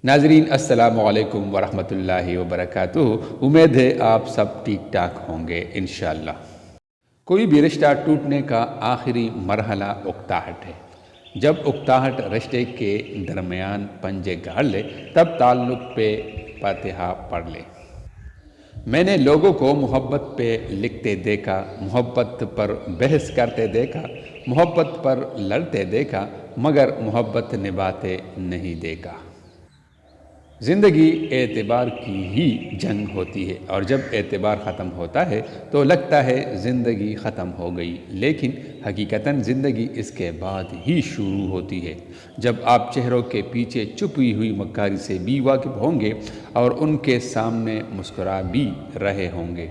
ناظرین السلام علیکم ورحمۃ اللہ وبرکاتہ۔ امید ہے آپ سب ٹھیک ٹھاک ہوں گے انشاءاللہ۔ کوئی بھی رشتہ ٹوٹنے کا آخری مرحلہ اکتاہٹ ہے۔ جب اکتاہٹ رشتے کے درمیان پنجے گاڑ لے تب تعلق پہ فاتحہ پڑھ لے۔ میں نے لوگوں کو محبت پہ لکھتے دیکھا، محبت پر بحث کرتے دیکھا، محبت پر لڑتے دیکھا، مگر محبت نبھاتے نہیں دیکھا۔ زندگی اعتبار کی ہی جنگ ہوتی ہے، اور جب اعتبار ختم ہوتا ہے تو لگتا ہے زندگی ختم ہو گئی، لیکن حقیقتاً زندگی اس کے بعد ہی شروع ہوتی ہے، جب آپ چہروں کے پیچھے چھپی ہوئی مکاری سے بھی واقف ہوں گے اور ان کے سامنے مسکرا بھی رہے ہوں گے۔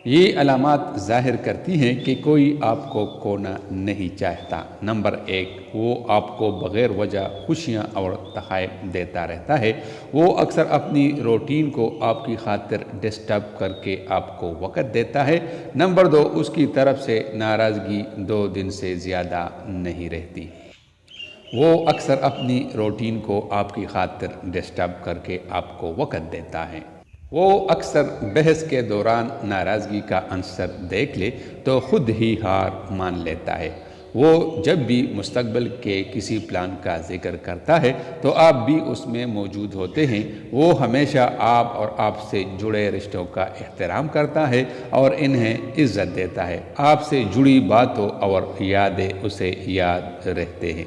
یہ علامات ظاہر کرتی ہیں کہ کوئی آپ کو کھونا نہیں چاہتا۔ نمبر 1، وہ آپ کو بغیر وجہ خوشیاں اور تحائف دیتا رہتا ہے۔ وہ اکثر اپنی روٹین کو آپ کی خاطر ڈسٹرب کر کے آپ کو وقت دیتا ہے۔ نمبر 2، اس کی طرف سے ناراضگی 2 دن سے زیادہ نہیں رہتی۔ وہ اکثر اپنی روٹین کو آپ کی خاطر ڈسٹرب کر کے آپ کو وقت دیتا ہے۔ وہ اکثر بحث کے دوران ناراضگی کا عنصر دیکھ لے تو خود ہی ہار مان لیتا ہے۔ وہ جب بھی مستقبل کے کسی پلان کا ذکر کرتا ہے تو آپ بھی اس میں موجود ہوتے ہیں۔ وہ ہمیشہ آپ اور آپ سے جڑے رشتوں کا احترام کرتا ہے اور انہیں عزت دیتا ہے۔ آپ سے جڑی باتوں اور یادیں اسے یاد رہتے ہیں۔